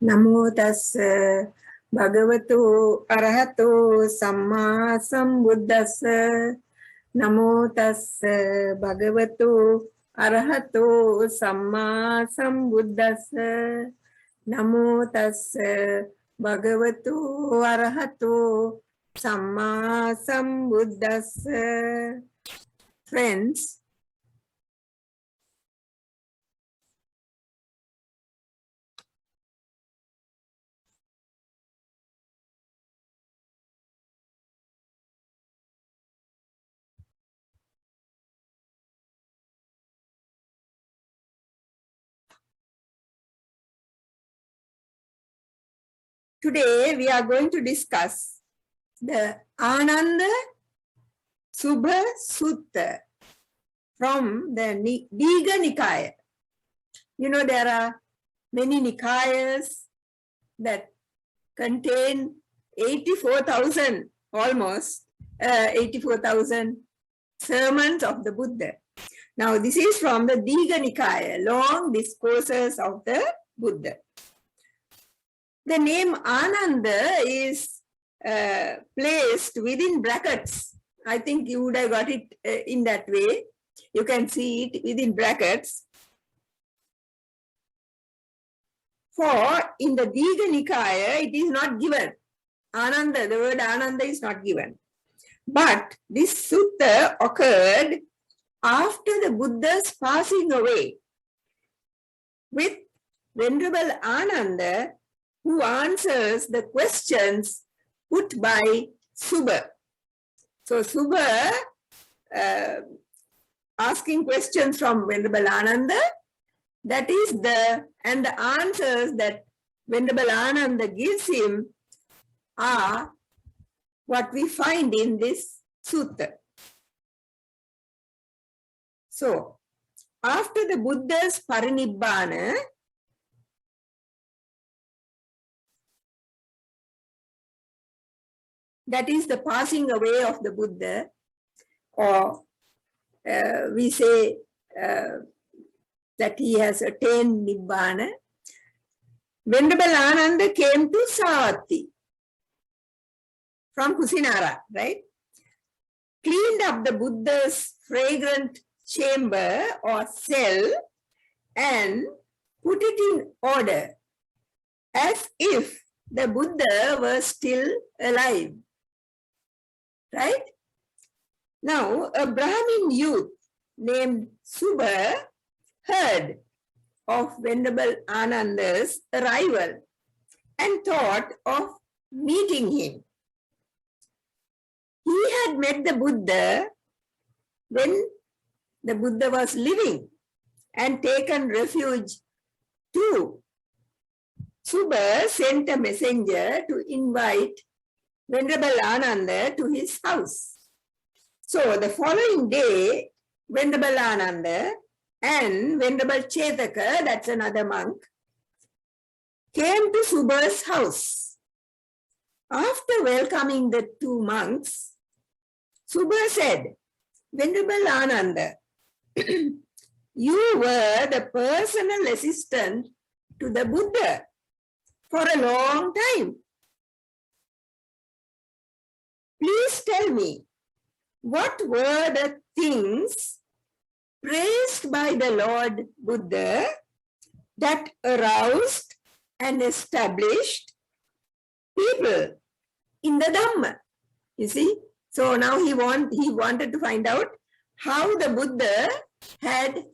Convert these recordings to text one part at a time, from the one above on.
Namo tassa bhagavato arahato samma sambuddhassa. Namo tassa bhagavato arahato samma sambuddhassa. Namo tassa bhagavato arahato samma sambuddhassa. Friends, today we are going to discuss the Ananda Subha Sutta from the Digha Nikaya. You know, there are many Nikayas that contain 84,000, almost 84,000 sermons of the Buddha. Now, this is from the Digha Nikaya, long discourses of the Buddha. The name Ananda is placed within brackets. I think you would have got it in that way. You can see it within brackets. For in the Digha Nikaya, it is not given. Ananda, the word Ananda is not given. But this sutta occurred after the Buddha's passing away, with Venerable Ananda, who answers the questions put by Subha. So Subha asking questions from Venerable Ananda, that is the answers that Venerable Ananda gives him are what we find in this sutta. So, after the Buddha's parinibbana, that is the passing away of the Buddha, or we say that he has attained Nibbana, Venerable Ananda came to Savatthi from Kusinara, right? Cleaned up the Buddha's fragrant chamber or cell and put it in order as if the Buddha was still alive, right? Now, a Brahmin youth named Subha heard of Venerable Ananda's arrival and thought of meeting him. He had met the Buddha when the Buddha was living and taken refuge too. Subha sent a messenger to invite Venerable Ananda to his house. So the following day, Venerable Ananda and Venerable Chetaka, that's another monk, came to Subha's house. After welcoming the two monks, Subha said, Venerable Ananda, you were the personal assistant to the Buddha for a long time. Please tell me, what were the things praised by the Lord Buddha that aroused and established people in the Dhamma? You see? So now he wanted to find out how the Buddha had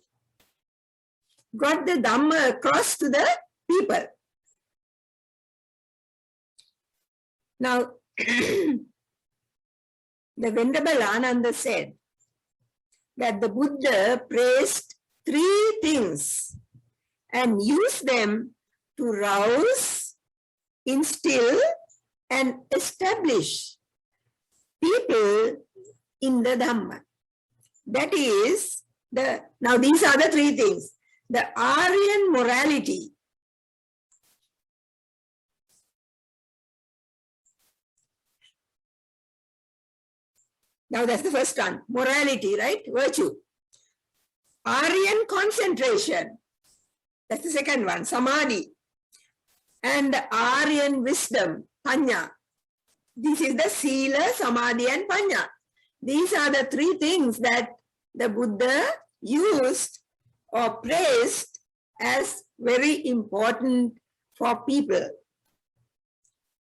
got the Dhamma across to the people. Now, the Venerable Ananda said that the Buddha praised three things and used them to rouse, instill, and establish people in the Dhamma. That is, now these are the three things. The Aryan morality, now that's the first one, morality, right? Virtue. Aryan concentration, that's the second one, samadhi. and the Aryan wisdom, Panya. This is the Sila, Samadhi and Panya. These are the three things that the Buddha used or praised as very important for people.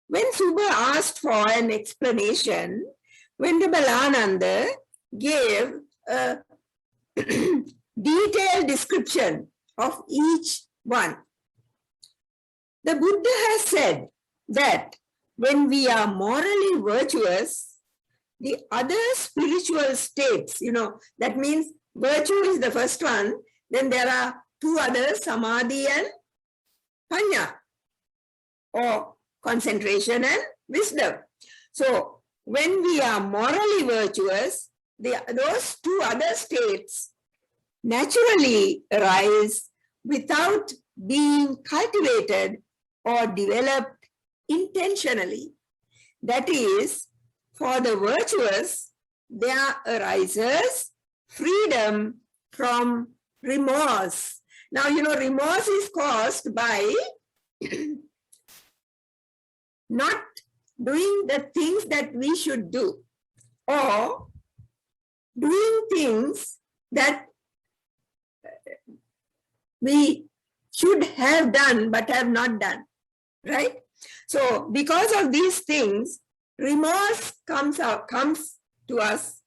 When Subha asked for an explanation, Venerable Ananda gave a detailed description of each one. The Buddha has said that when we are morally virtuous, the other spiritual states, that means virtue is the first one, then there are two others, Samadhi and Panya, or concentration and wisdom. So when we are morally virtuous, those two other states naturally arise without being cultivated or developed intentionally. That is, for the virtuous, there arises freedom from remorse. Now, remorse is caused by not doing the things that we should do, or doing things that we should have done but have not done, right? So because of these things, remorse comes to us,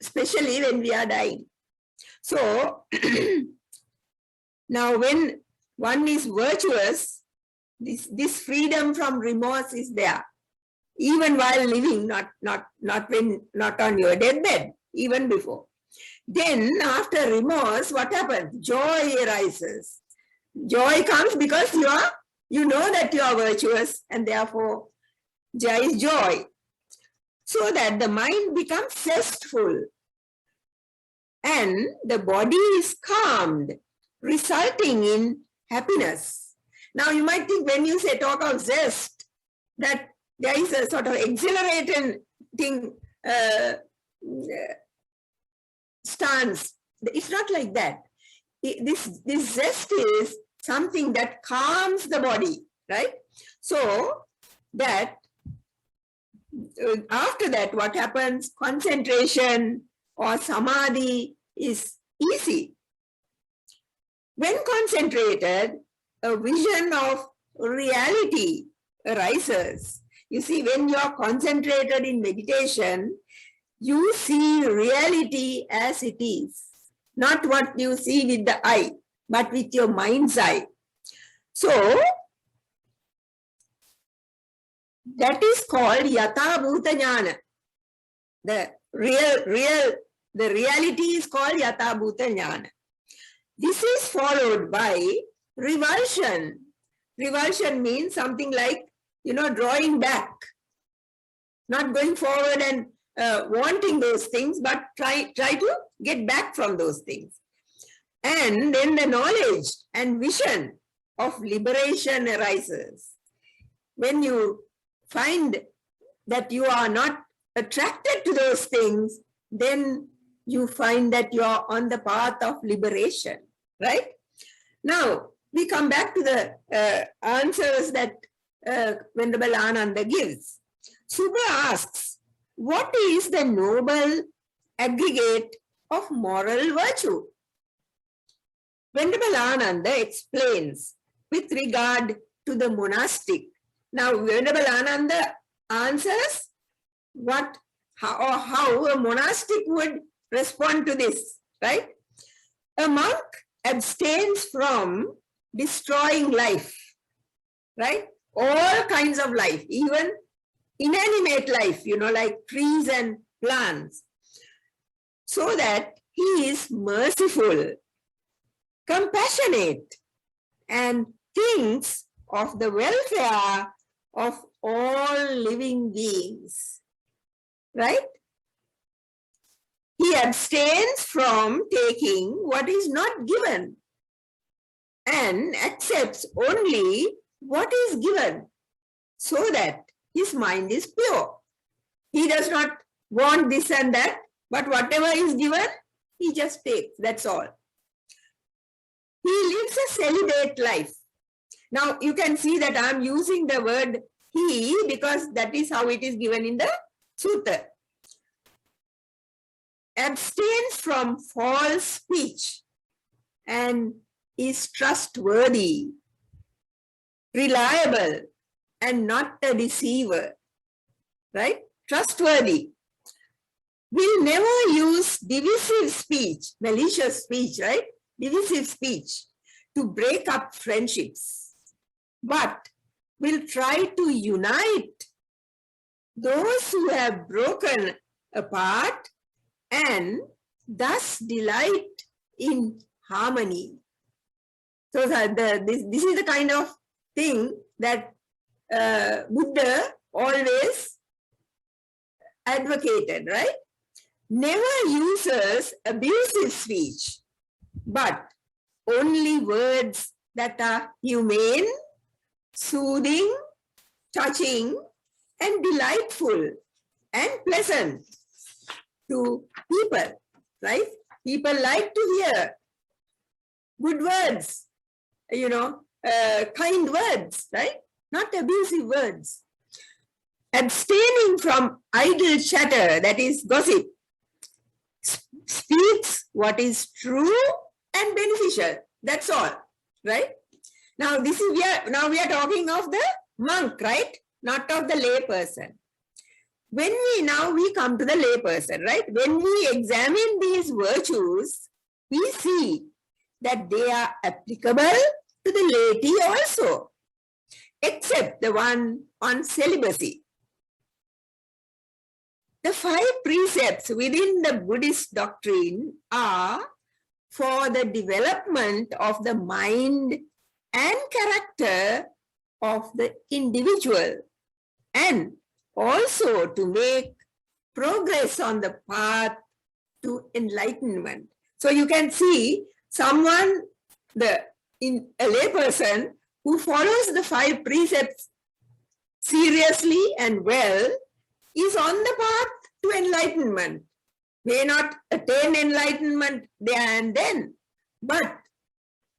especially when we are dying. So now when one is virtuous, this freedom from remorse is there, even while living, not on your deathbed, even before. Then after remorse, what happens? Joy arises. Joy comes because you know that you are virtuous, and therefore there is joy. So that the mind becomes zestful and the body is calmed, resulting in happiness. Now you might think when you talk of zest, that there is a sort of exhilarating thing, stance. It's not like that. This zest is something that calms the body, right? So that after that, what happens? Concentration or samadhi is easy. When concentrated, a vision of reality arises. You see, when you are concentrated in meditation, you see reality as it is, not what you see with the eye, but with your mind's eye. So that is called yatha bhuta jnana. The reality is called yatha bhuta jnana. This is followed by revulsion. Revulsion means something like, drawing back, not going forward and wanting those things, but try to get back from those things. And then the knowledge and vision of liberation arises. When you find that you are not attracted to those things, then you find that you are on the path of liberation, right? Now, we come back to the answers that Venerable Ananda gives. Subha asks, what is the noble aggregate of moral virtue? Venerable Ananda explains with regard to the monastic. Now, Venerable Ananda answers how a monastic would respond to this, right? A monk abstains from destroying life, right? All kinds of life, even inanimate life, like trees and plants, so that he is merciful, compassionate, and thinks of the welfare of all living beings, right? He abstains from taking what is not given and accepts only what is given, so that his mind is pure. He does not want this and that, but whatever is given, he just takes, that's all. He lives a celibate life. Now you can see that I'm using the word he because that is how it is given in the sutta. Abstains from false speech and is trustworthy, reliable, and not a deceiver, right? Trustworthy. Will never use divisive speech, malicious speech, right? Divisive speech to break up friendships, but will try to unite those who have broken apart and thus delight in harmony. So this is the kind of thing that Buddha always advocated, right? Never uses abusive speech, but only words that are humane, soothing, touching, and delightful and pleasant to people, right? People like to hear good words, kind words, right? Not abusive words. Abstaining from idle chatter, that is gossip, speaks what is true and beneficial. That's all, right? Now we are talking of the monk, right? Not of the lay person. When we come to the lay person, right? When we examine these virtues, we see that they are applicable to the laity also, except the one on celibacy. The 5 precepts within the Buddhist doctrine are for the development of the mind and character of the individual, and also to make progress on the path to enlightenment. So you can see someone, a layperson who follows the 5 precepts seriously and well is on the path to enlightenment. May not attain enlightenment there and then, but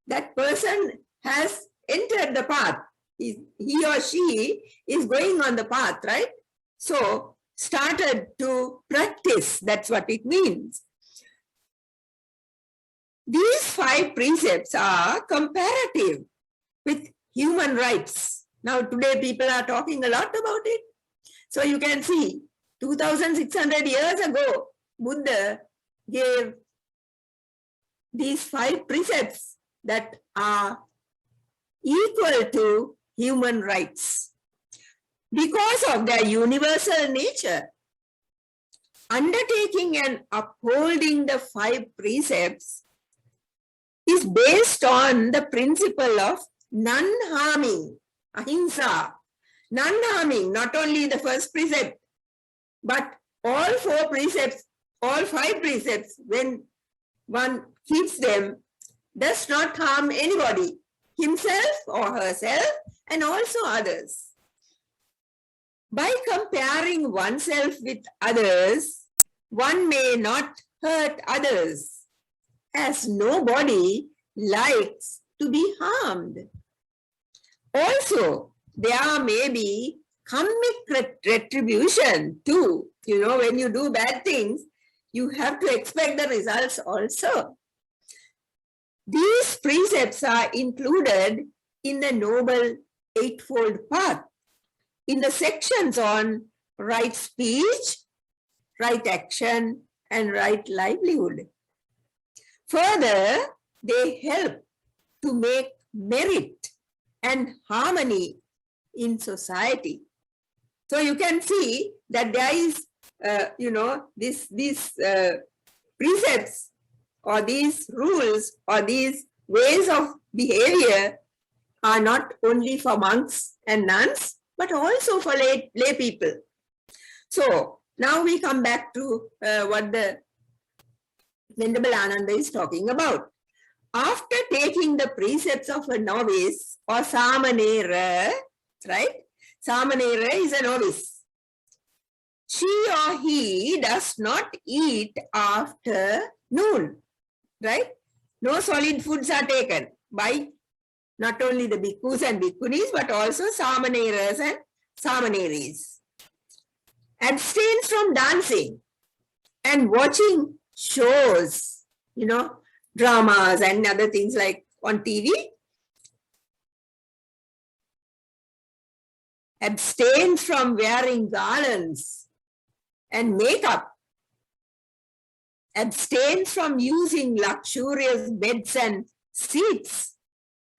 that person has entered the path. He or she is going on the path, right? So, started to practice, that's what it means. These 5 precepts are comparative with human rights. Now, today people are talking a lot about it. So, you can see 2,600 years ago, Buddha gave these 5 precepts that are equal to human rights. Because of their universal nature, undertaking and upholding the 5 precepts is based on the principle of non-harming, ahimsa. Non-harming, not only the first precept, but all 4 precepts, all 5 precepts, when one keeps them, does not harm anybody, himself or herself, and also others. By comparing oneself with others, one may not hurt others, as nobody likes to be harmed. Also, there may be karmic retribution too. You know, when you do bad things, you have to expect the results also. These precepts are included in the Noble Eightfold Path, in the sections on right speech, right action, and right livelihood. Further, they help to make merit and harmony in society. So you can see that there is, these precepts or these rules or these ways of behavior are not only for monks and nuns, but also for lay people. So now we come back to what the Venerable Ananda is talking about. After taking the precepts of a novice or samanera, right? Samanera is a novice. She or he does not eat after noon, right? No solid foods are taken by not only the bhikkhus and bhikkhunis, but also samaneras and samaneris. Abstains from dancing and watching shows, dramas and other things like on TV. Abstains from wearing garlands and makeup. Abstains from using luxurious beds and seats.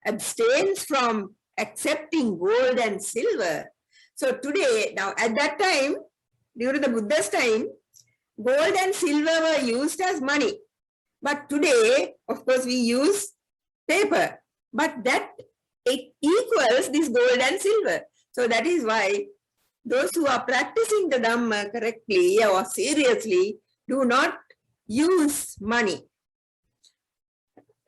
Abstains from accepting gold and silver. So today, now at that time, during the Buddha's time, gold and silver were used as money. But today, of course, we use paper. But that it equals this gold and silver. So that is why those who are practicing the Dhamma correctly or seriously do not use money.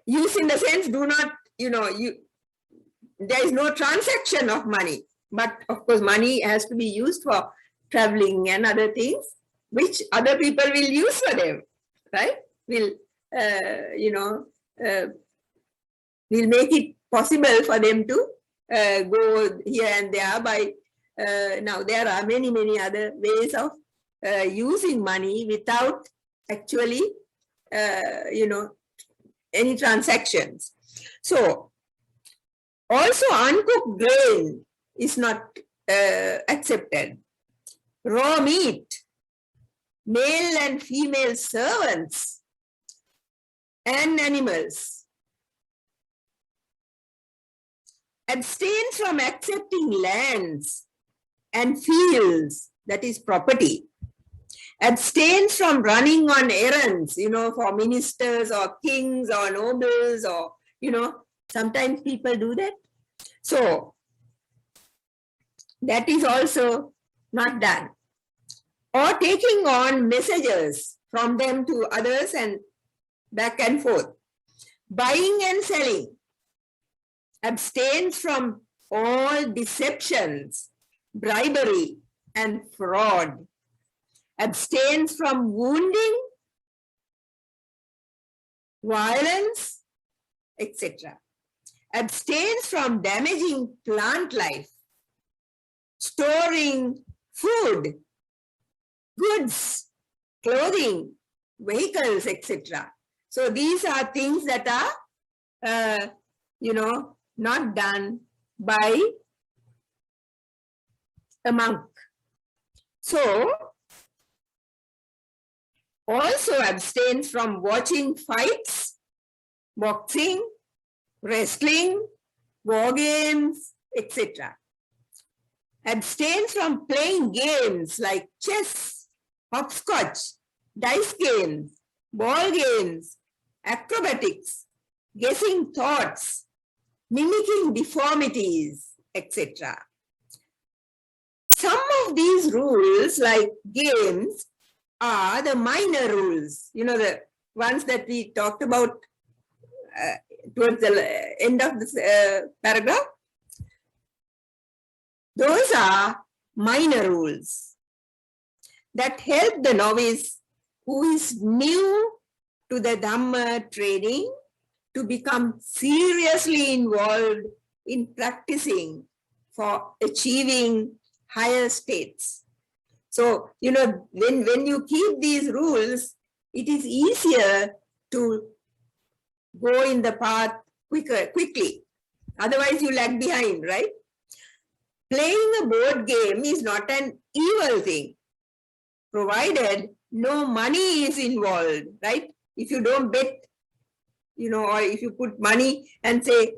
Use in the sense, do not, there is no transaction of money. But of course, money has to be used for traveling and other things, which other people will use for them, right? Will, will make it possible for them to go here and there by, now there are many, many other ways of using money without actually, any transactions. So, also uncooked grain is not accepted. Raw meat, male and female servants, and animals. Abstains from accepting lands and fields, that is property. Abstains from running on errands, for ministers or kings or nobles or, sometimes people do that. So, that is also not done. Or taking on messages from them to others and back and forth. Buying and selling. Abstains from all deceptions, bribery, and fraud. Abstains from wounding, violence, etc. Abstains from damaging plant life, storing food, goods, clothing, vehicles, etc. So these are things that are, not done by a monk. So, also abstains from watching fights, boxing, wrestling, war games, etc. Abstains from playing games like chess, hopscotch, dice games, ball games, acrobatics, guessing thoughts, mimicking deformities, etc. Some of these rules, like games, are the minor rules, the ones that we talked about towards the end of this paragraph. Those are minor rules that help the novice who is new to the Dhamma training to become seriously involved in practicing for achieving higher states. So, when you keep these rules, it is easier to go in the path quickly. Otherwise, you lag behind, right? Playing a board game is not an evil thing, provided no money is involved, right? If you don't bet, or if you put money and say,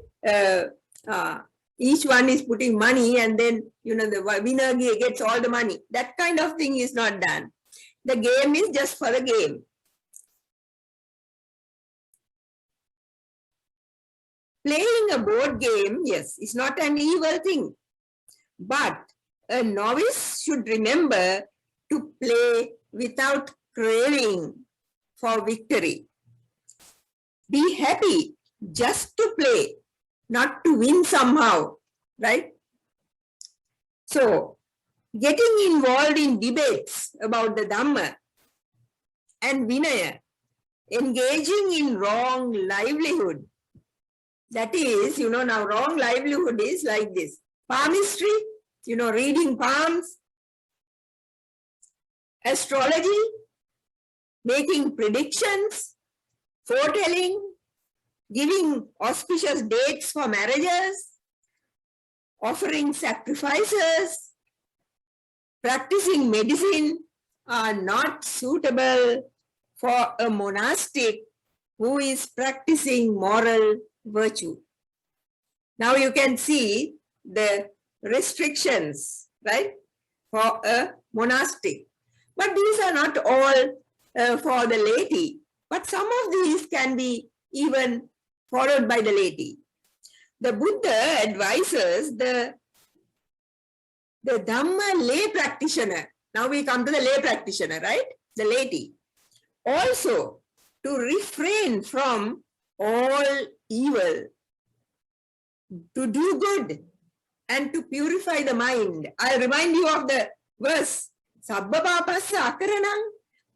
each one is putting money and then, the winner gets all the money. That kind of thing is not done. The game is just for the game. Playing a board game, yes, is not an evil thing. But a novice should remember to play without craving for victory. Be happy just to play, not to win somehow, right? So, getting involved in debates about the Dhamma and Vinaya, engaging in wrong livelihood, That is, now wrong livelihood is like this. Palmistry, reading palms, astrology, making predictions, foretelling, giving auspicious dates for marriages, offering sacrifices, practicing medicine are not suitable for a monastic who is practicing moral virtue. Now you can see the restrictions, right, for a monastic. But these are not all for the laity, but some of these can be even followed by the laity. The Buddha advises the Dhamma lay practitioner. Now we come to the lay practitioner, right? The laity. Also to refrain from all evil, to do good, and to purify the mind. I remind you of the verse, Sabba papassa akaranang,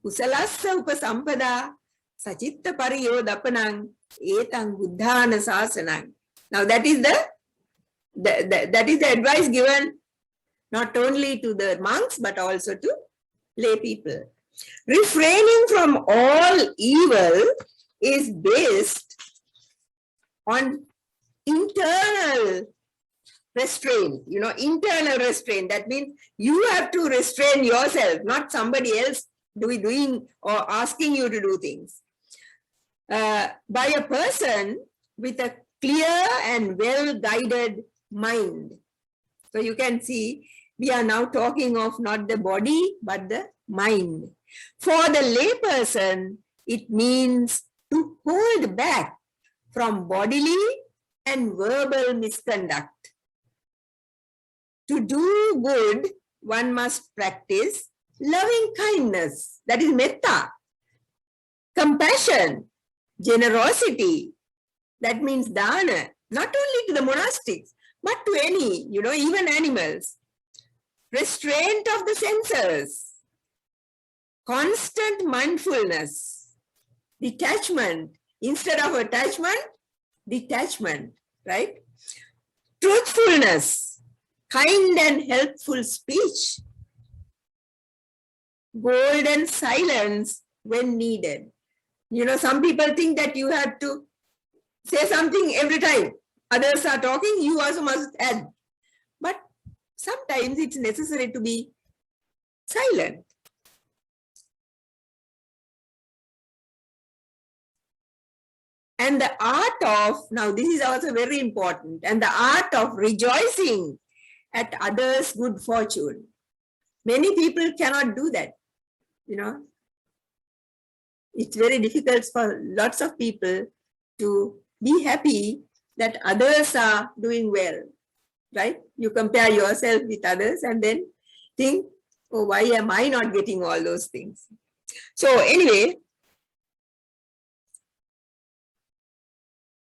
kusalassa upasampada, sachitta pariyodapanang, etang buddhana sasanang. Now that is the advice given not only to the monks but also to lay people. Refraining from all evil is based on internal restraint, internal restraint. That means you have to restrain yourself, not somebody else doing or asking you to do things. By a person with a clear and well-guided mind. So you can see we are now talking of not the body but the mind. For the layperson, it means to hold back from bodily and verbal misconduct. To do good, one must practice loving kindness, that is metta, compassion, generosity, that means dana, not only to the monastics, but to any, even animals. Restraint of the senses, constant mindfulness, detachment, instead of attachment, detachment, right? Truthfulness, kind and helpful speech, golden silence when needed. Some people think that you have to say something every time others are talking, you also must add. But sometimes it's necessary to be silent. And the art of, now this is also very important, and the art of rejoicing at others' good fortune. Many people cannot do that, It's very difficult for lots of people to be happy that others are doing well, right? You compare yourself with others and then think, oh, why am I not getting all those things? So anyway,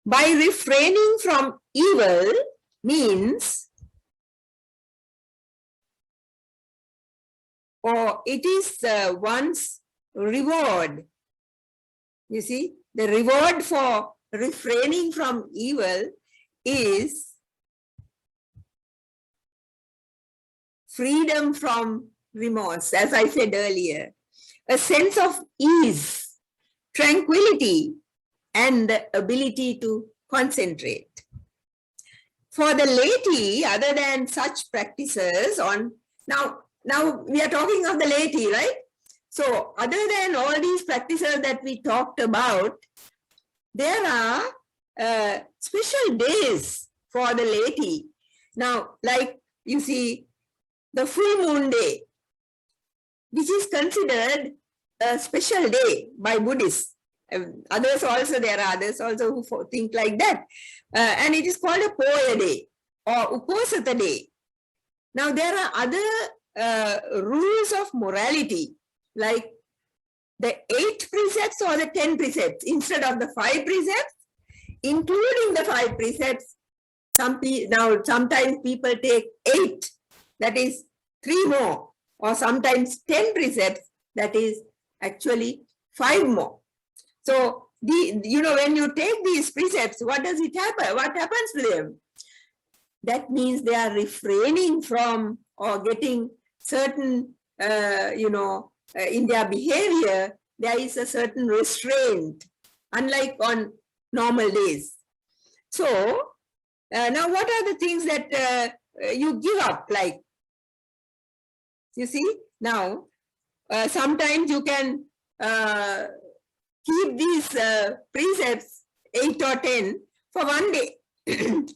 by refraining from evil means, or it is one's reward. You see, the reward for refraining from evil is freedom from remorse, as I said earlier, a sense of ease, tranquility, and the ability to concentrate. For the laity, other than such practices on, now we are talking of the laity, right? So other than all these practices that we talked about, there are special days for the laity. Now, like you see, the full moon day, which is considered a special day by Buddhists. Others also, there are others also who think like that. And it is called a Poya day or Uposatha day. Now, there are other rules of morality, like the 8 precepts or the 10 precepts instead of the 5 precepts, including the 5 precepts. Sometimes people take 8, that is 3 more, or sometimes 10 precepts, that is actually 5 more. So when you take these precepts, what does it happen? What happens to them? That means they are refraining from or getting certain, in their behavior, there is a certain restraint, unlike on normal days. So, now what are the things that you give up? Like, you see, now, sometimes you can keep these precepts 8 or 10 for one day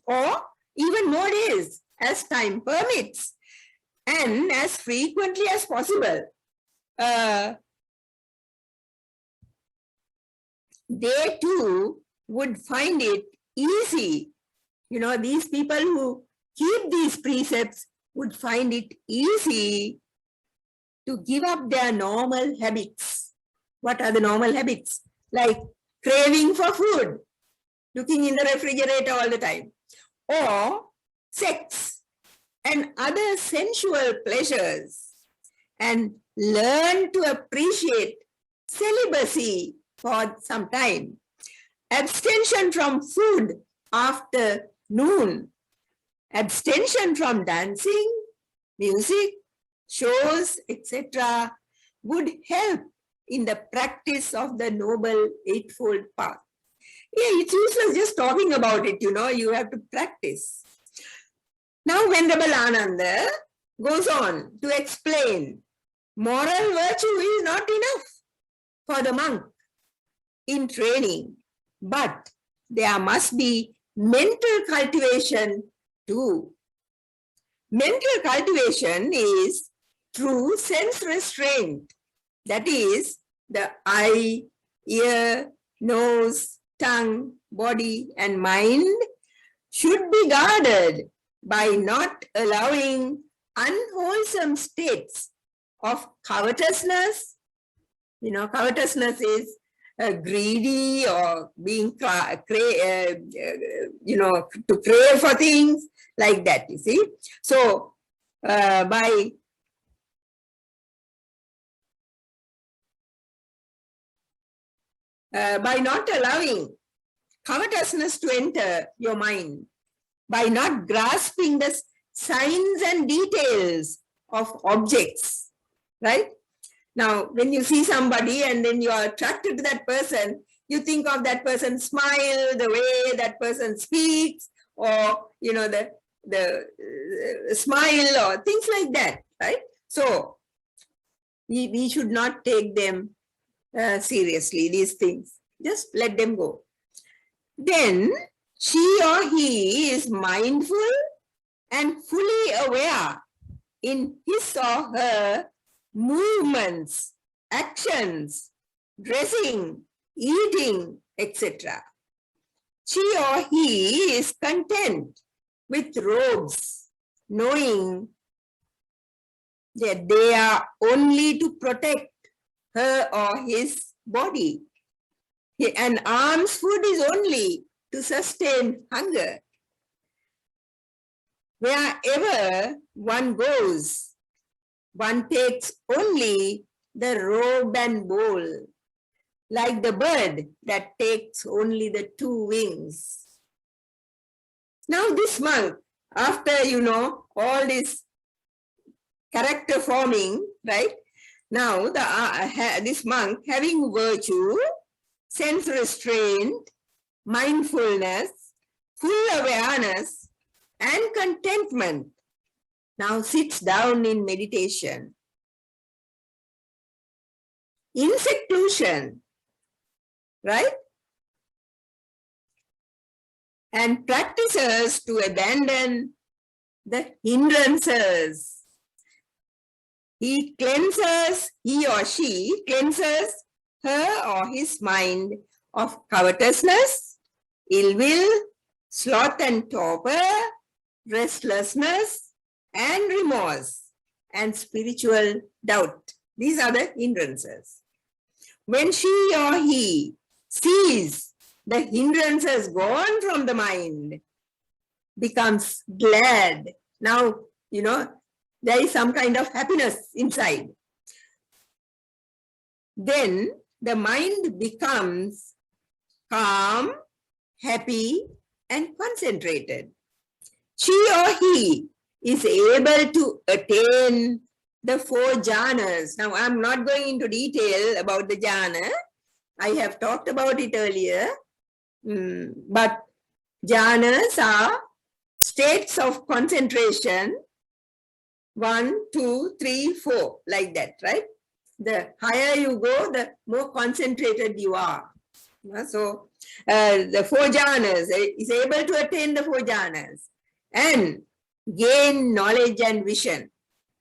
or even more days as time permits and as frequently as possible. They too would find it easy. These people who keep these precepts would find it easy to give up their normal habits. What are the normal habits? Like craving for food, looking in the refrigerator all the time, or sex and other sensual pleasures, and learn to appreciate celibacy for some time, abstention from food after noon, abstention from dancing, music, shows, etc., would help in the practice of the Noble Eightfold Path. Yeah, it's useless just talking about it, you have to practice. Now, Venerable Ananda goes on to explain moral virtue is not enough for the monk in training, but there must be mental cultivation too. Mental cultivation is through sense restraint, that is, the eye, ear, nose, tongue, body, and mind should be guarded by not allowing unwholesome states of covetousness. Covetousness is greedy or being, to crave for things like that, you see. So, by not allowing covetousness to enter your mind, by not grasping the signs and details of objects, right? Now, when you see somebody and then you are attracted to that person, you think of that person's smile, the way that person speaks, or, the smile or things like that, right? So, we should not take them seriously, these things. Just let them go. Then she or he is mindful and fully aware in his or her movements, actions, dressing, eating, etc. She or he is content with robes, knowing that they are only to protect her or his body. An alms food is only to sustain hunger. Wherever one goes, one takes only the robe and bowl, like the bird that takes only the 2 wings. Now this monk, after, all this character forming, right? Now this monk, having virtue, sense restraint, mindfulness, full awareness, and contentment, now sits down in meditation, in seclusion, right? And practices to abandon the hindrances. He or she cleanses her or his mind of covetousness, ill will, sloth and torpor, restlessness, and remorse, and spiritual doubt. These are the hindrances. When she or he sees the hindrances gone from the mind, becomes glad. Now, there is some kind of happiness inside. Then the mind becomes calm, happy, and concentrated. She or he is able to attain the 4 jhanas. Now, I'm not going into detail about the jhana. I have talked about it earlier. But jhanas are states of concentration. 1, 2, 3, 4, like that, right? The higher you go, the more concentrated you are. So, the 4 jhanas, is able to attain the 4 jhanas and gain knowledge and vision.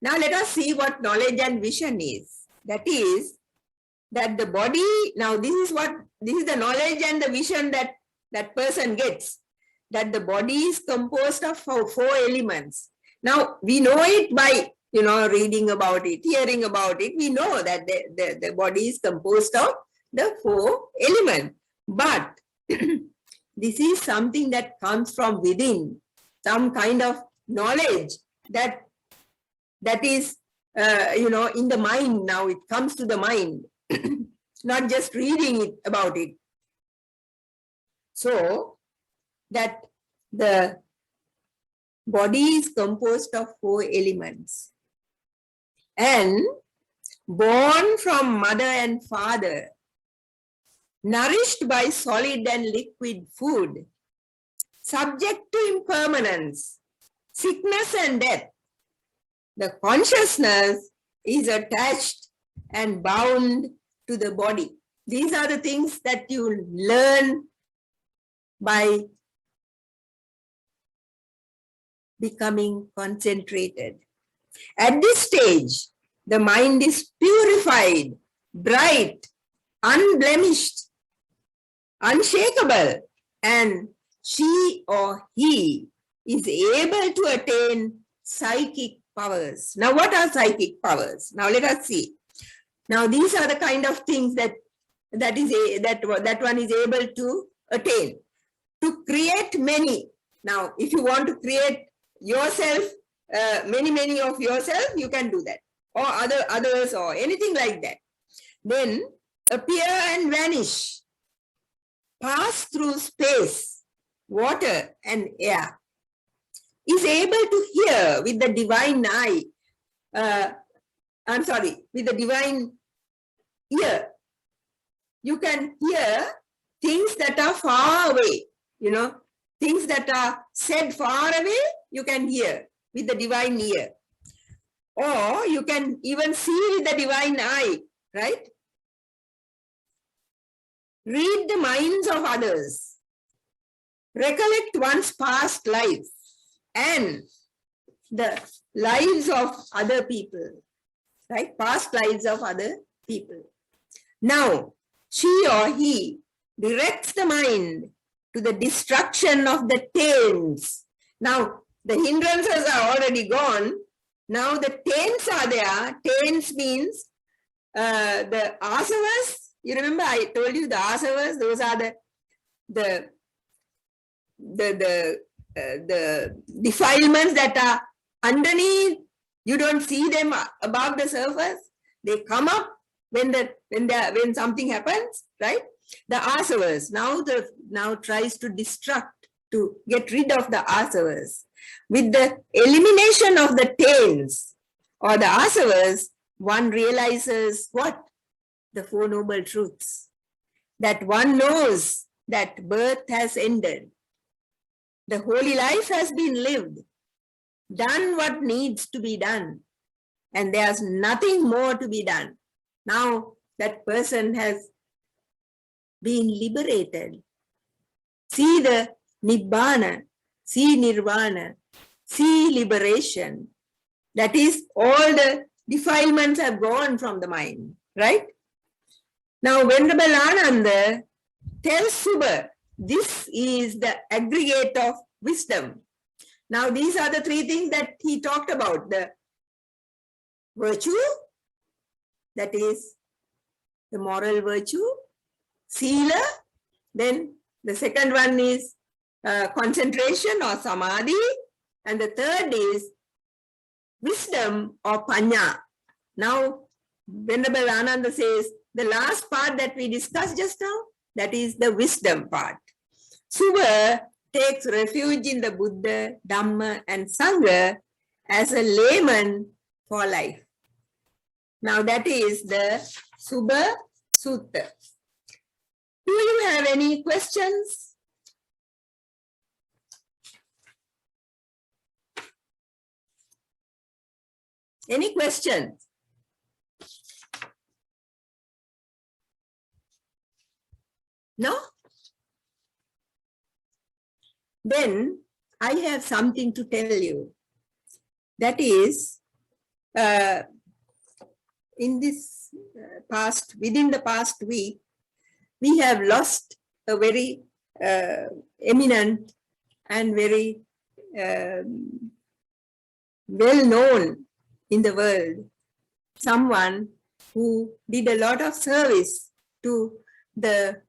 Now, let us see what knowledge and vision is. That is, that the body, now this is the knowledge and the vision that that person gets, that the body is composed of 4 elements. Now, we know it by, reading about it, hearing about it. We know that the body is composed of the 4 elements. But this is something that comes from within, some kind of knowledge that is, in the mind. Now it comes to the mind, not just reading it about it. So that the body is composed of 4 elements and born from mother and father, nourished by solid and liquid food, subject to impermanence, sickness and death. The consciousness is attached and bound to the body. These are the things that you learn by becoming concentrated. At this stage, the mind is purified, bright, unblemished, unshakable, and she or he is able to attain psychic powers. Now, what are psychic powers? Now, let us see. Now, these are the kind of things that one is able to attain. To create many. Now, if you want to create yourself, many of yourself, you can do that, or others, or anything like that. Then appear and vanish, pass through space, water, and air. Is able to hear with the divine eye. With the divine ear. You can hear things that are far away. Things that are said far away, you can hear with the divine ear. Or you can even see with the divine eye, right? Read the minds of others. Recollect one's past life and the lives of other people, right? Past lives of other people. Now, she or he directs the mind to the destruction of the taints. Now, the hindrances are already gone. Now the taints are there. Taints means the asavas. You remember I told you the asavas, those are the defilements that are underneath. You don't see them above the surface. They come up when something happens, right? The asavas now tries to to get rid of the asavas. With the elimination of the taints or the asavas, one realizes what? The 4 noble truths. That one knows that birth has ended. The holy life has been lived. Done what needs to be done. And there's nothing more to be done. Now that person has been liberated. See the Nibbana, see Nirvana, see liberation. That is, all the defilements have gone from the mind, right? Now, Venerable Ananda tells Subha, this is the aggregate of wisdom. Now, these are the 3 things that he talked about. The virtue, that is the moral virtue, sila, then the second one is concentration or samadhi, and the third is wisdom or panya. Now, Venerable Ananda says, the last part that we discussed just now, that is the wisdom part. Subha takes refuge in the Buddha, Dhamma, and Sangha as a layman for life. Now that is the Subha Sutta. Do you have any questions? Any questions? No? Then I have something to tell you. That is, within the past week, we have lost a very eminent and very well-known in the world, someone who did a lot of service to the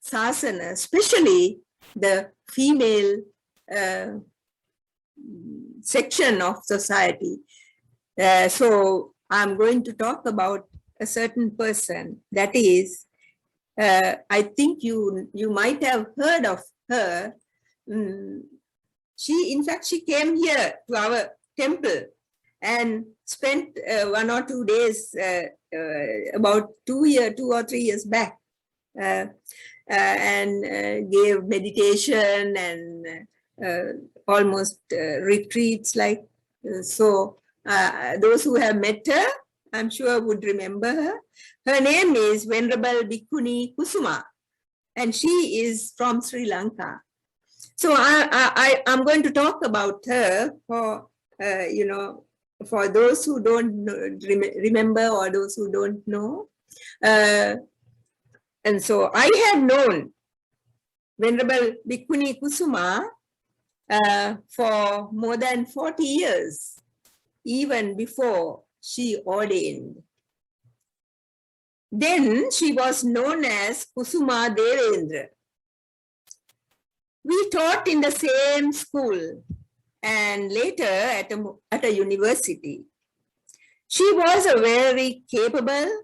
sasana, especially the female section of society. So I'm going to talk about a certain person. That is, I think you might have heard of her. In fact, she came here to our temple and spent 1 or 2 days about 2 or 3 years back, and gave meditation and almost retreats like so. Those who have met her, I'm sure would remember her. Her name is Venerable Bhikkhuni Kusuma, and she is from Sri Lanka. So I'm going to talk about her for, for those who don't remember or those who don't know. And so I have known Venerable Bhikkhuni Kusuma for more than 40 years, even before she ordained. Then she was known as Kusuma Devendra. We taught in the same school and later at a university. She was a very capable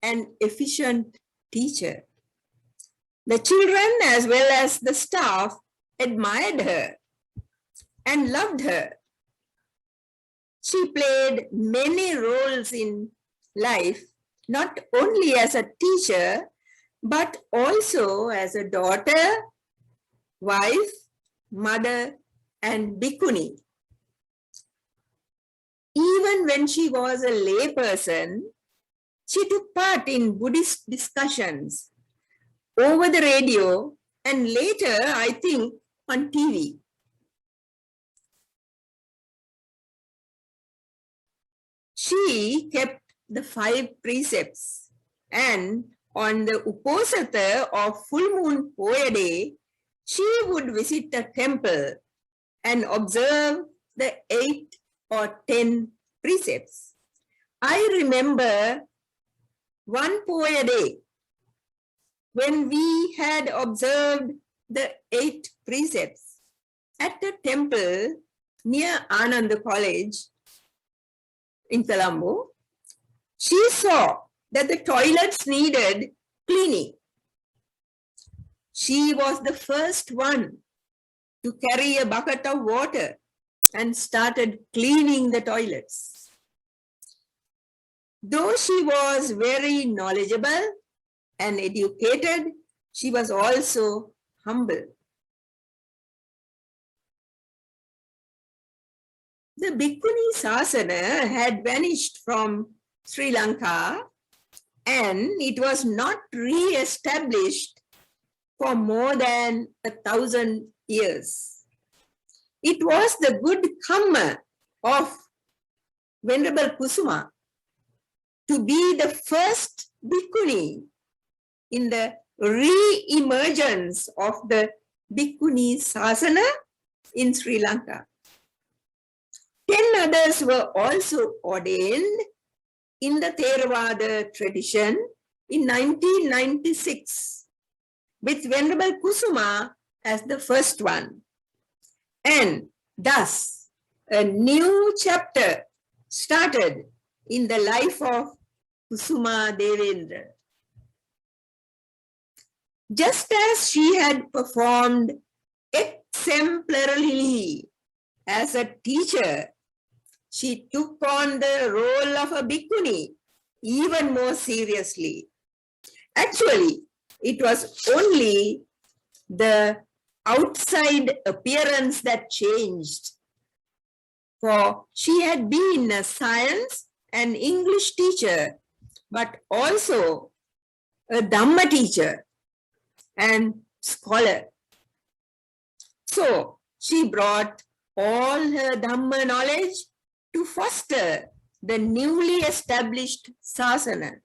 and efficient teacher. The children as well as the staff admired her and loved her. She played many roles in life, not only as a teacher, but also as a daughter, wife, mother, and bhikkhuni. Even when she was a lay person, she took part in Buddhist discussions over the radio and later, I think, on TV. She kept the 5 precepts, and on the Uposatha of full moon Poya day, she would visit a temple and observe the 8 or 10 precepts. I remember one Poya day when we had observed the 8 precepts at a temple near Ananda College in Colombo. She saw that the toilets needed cleaning. She was the first one to carry a bucket of water and started cleaning the toilets. Though she was very knowledgeable and educated, she was also humble. The Bhikkhuni Sasana had vanished from Sri Lanka and it was not re-established for more than 1,000 years. It was the good karma of Venerable Kusuma to be the first bhikkhuni in the re-emergence of the Bhikkhuni Sasana in Sri Lanka. 10 others were also ordained in the Theravada tradition in 1996, with Venerable Kusuma as the first one. And thus, a new chapter started in the life of Kusuma Devendra. Just as she had performed exemplarily as a teacher, she took on the role of a bhikkhuni even more seriously. Actually, it was only the outside appearance that changed, for she had been a science and English teacher, but also a Dhamma teacher and scholar. So she brought all her Dhamma knowledge to foster the newly established sasana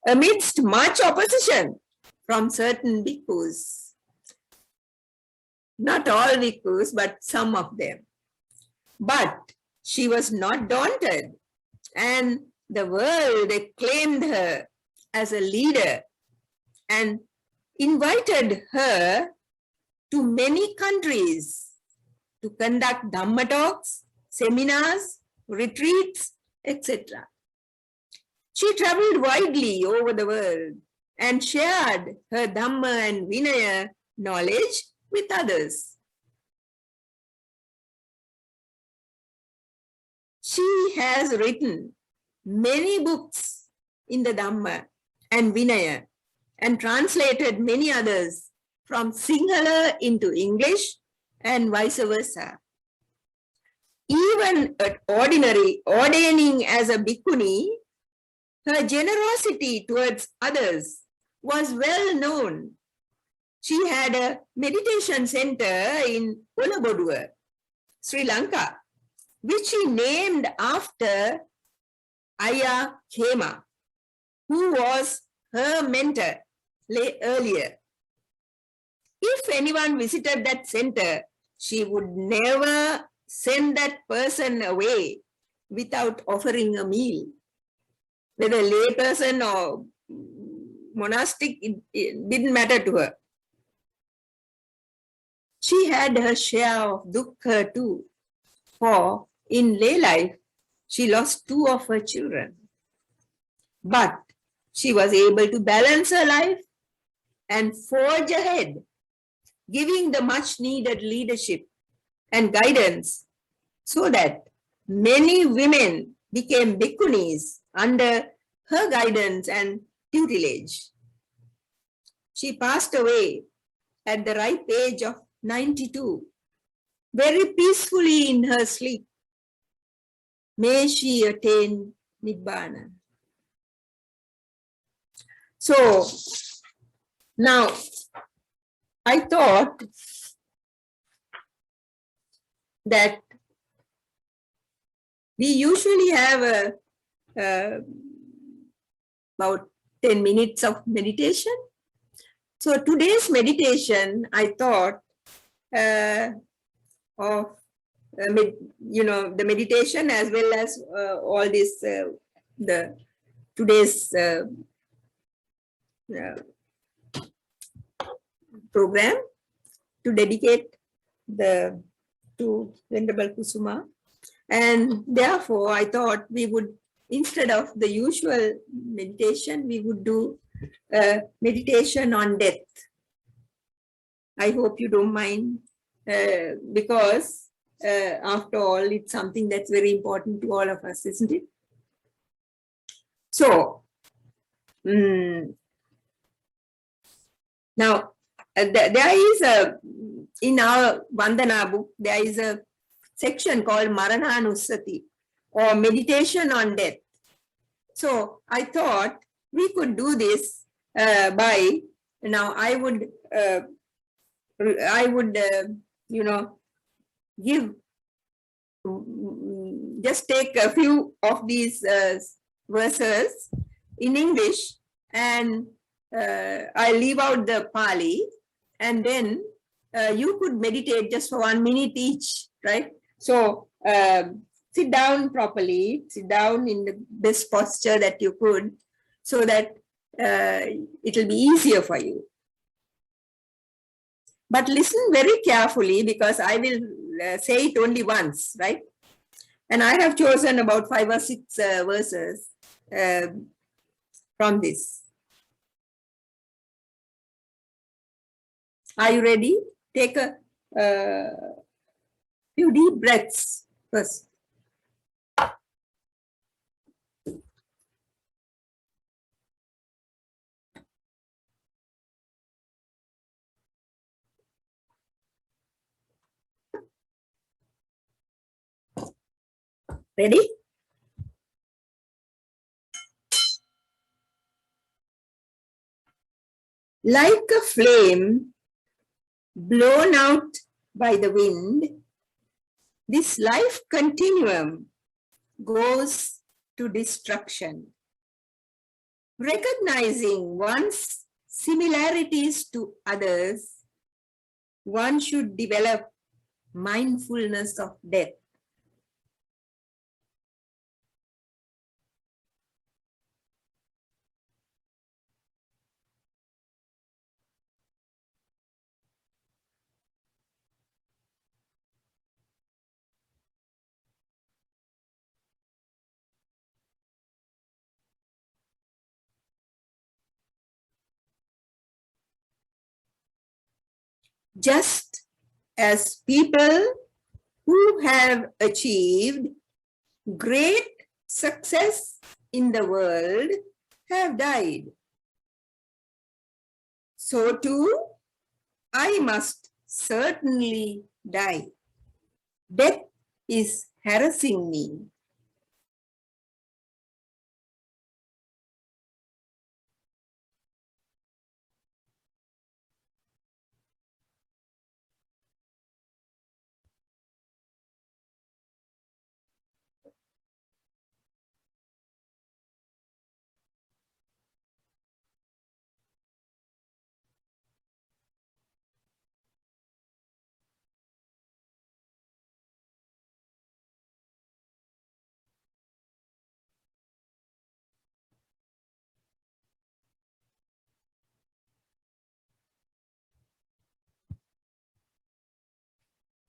amidst much opposition from certain bhikkhus. Not all bhikkhus, but some of them. But she was not daunted, and the world acclaimed her as a leader and invited her to many countries to conduct Dhamma talks, seminars, retreats, etc. She traveled widely over the world and shared her Dhamma and Vinaya knowledge with others. She has written many books in the Dhamma and Vinaya and translated many others from Sinhala into English and vice versa. Even at ordaining as a bhikkhuni, her generosity towards others was well known. She had a meditation center in Ulabodua, Sri Lanka, which she named after Aya Khema, who was her mentor earlier. If anyone visited that center, she would never send that person away without offering a meal. Whether lay person or monastic, it didn't matter to her. She had her share of dukkha too, for in lay life, she lost 2 of her children. But she was able to balance her life and forge ahead, giving the much needed leadership and guidance so that many women became bhikkhunis under her guidance and tutelage. She passed away at the ripe age of 92, very peacefully in her sleep. May she attain Nibbana. So now I thought that we usually have about 10 minutes of meditation. So today's meditation, I thought of the meditation as well as all this the today's program to dedicate to Venerable Kusuma, and therefore I thought we would, instead of the usual meditation, we would do meditation on death. I hope you don't mind, because after all, it's something that's very important to all of us, isn't it? So, now there is in our Vandana book, there is a section called Marananussati, or meditation on death. So I thought we could do this by, now I would give, just take a few of these verses in English, and I leave out the Pali, and then you could meditate just for 1 minute each, right? So sit down properly, sit down in the best posture that you could, so that it will be easier for you. But listen very carefully, because I will say it only once, right? And I have chosen about 5 or 6 verses from this. Are you ready? Take a few deep breaths first. Ready? Like a flame blown out by the wind, this life continuum goes to destruction. Recognizing one's similarities to others, one should develop mindfulness of death. Just as people who have achieved great success in the world have died, so too I must certainly die. Death is harassing me.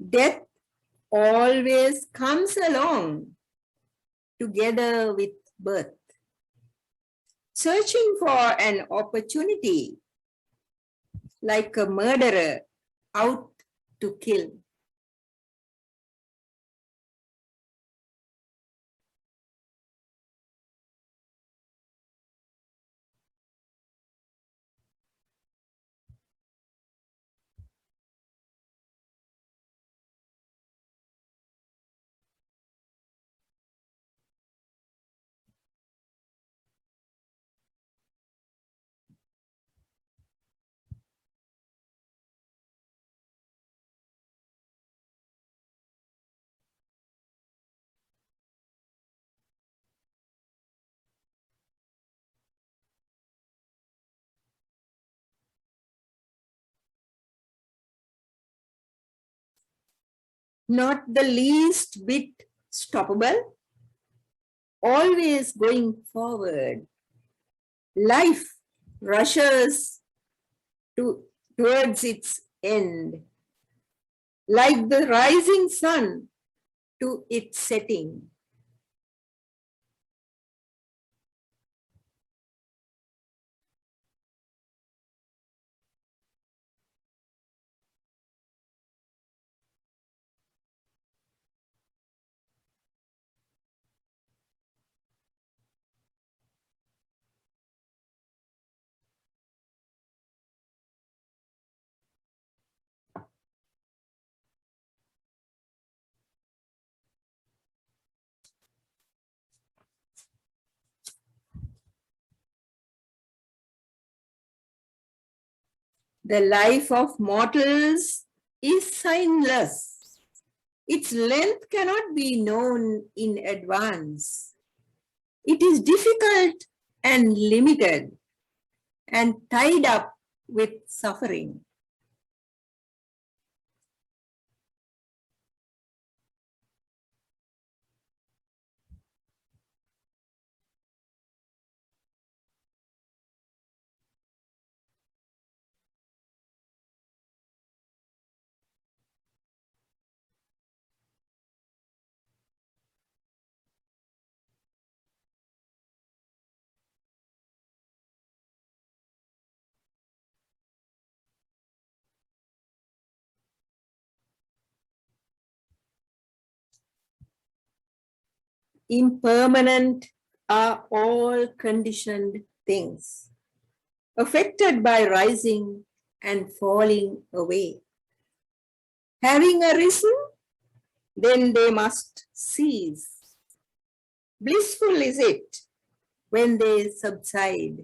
Death always comes along together with birth, searching for an opportunity like a murderer out to kill. Not the least bit stoppable, always going forward. Life rushes towards its end, like the rising sun to its setting. The life of mortals is signless. Its length cannot be known in advance. It is difficult and limited and tied up with suffering. impermanent are all conditioned things, affected by rising and falling away. Having arisen, then they must cease. Blissful is it when they subside.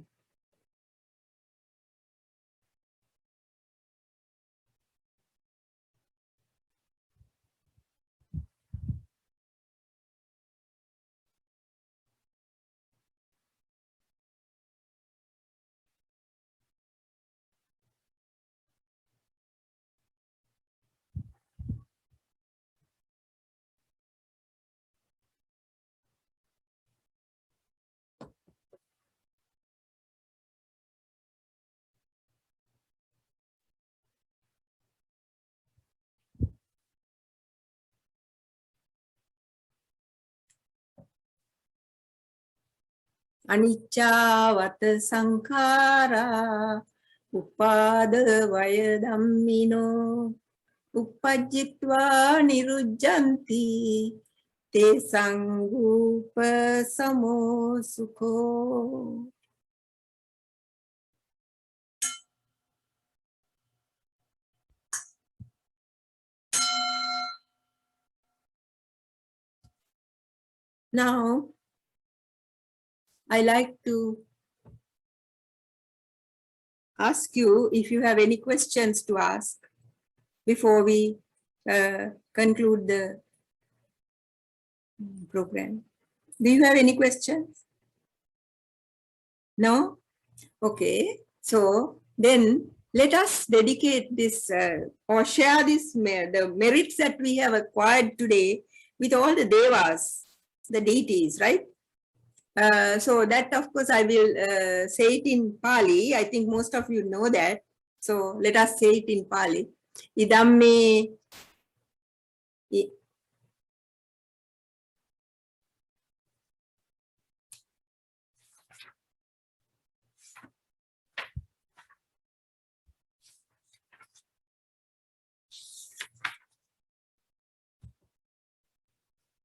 Anicca vata sankhara upada vaya dhammino uppajjitva nirujjanti te sangupa samo sukho. Now, I like to ask you if you have any questions to ask before we conclude the program. Do you have any questions? No? Okay. So then let us dedicate this or share this the merits that we have acquired today with all the devas, the deities, right? So that, of course, I will say it in Pali. I think most of you know that. So let us say it in Pali. Idamme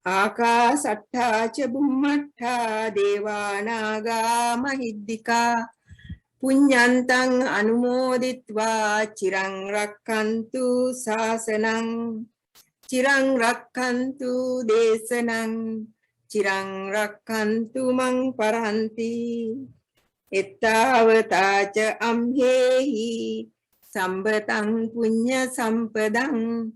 Akasatta cha bummatta devanaga mahiddika punyantang anumoditva chirang rakkantu sasanang chirang rakkantu desanang chirang rakkantu mang paranti ettavata cha amhehi sambatang punya sampadang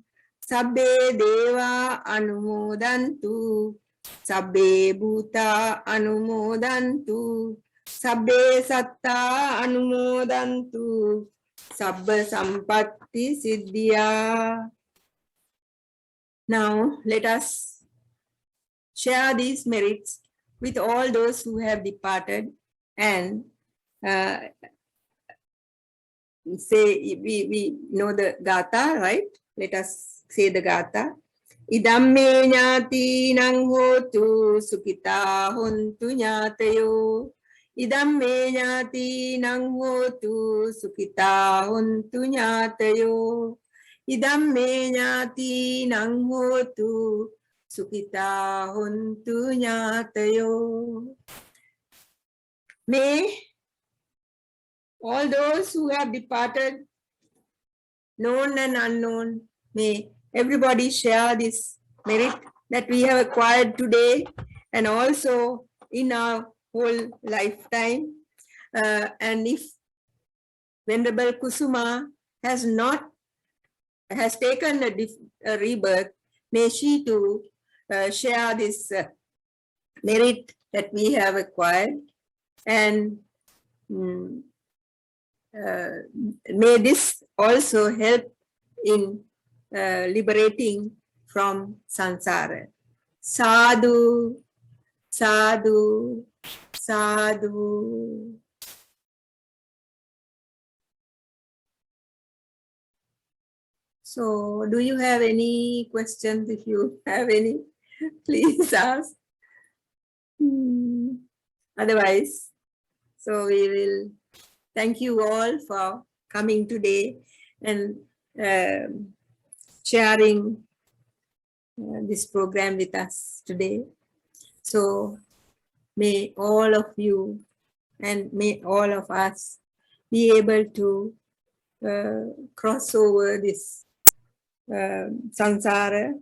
sabbe deva anumodantu sabbe bhuta anumodantu sabbe satta anumodantu sabba sampatti siddhya. Now let us share these merits with all those who have departed and say we know the Gatha, right? Let us say the Gatha. Idamme nyati nang hotu sukita hontu nyatayo. Idamme nyati nang hotu sukita hontu nyatayo. Idamme nyati nang hotu sukita hontu nyatayo. May all those who have departed, known and unknown, may everybody share this merit that we have acquired today and also in our whole lifetime. And if Venerable Kusuma has taken a rebirth, may she too share this merit that we have acquired, and may this also help in liberating from samsara. Sadhu, sadhu, sadhu. So, do you have any questions? If you have any, please ask. Otherwise, so we will thank you all for coming today and sharing this program with us today. So may all of you and may all of us be able to cross over this samsara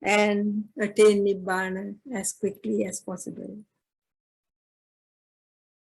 and attain Nibbana as quickly as possible.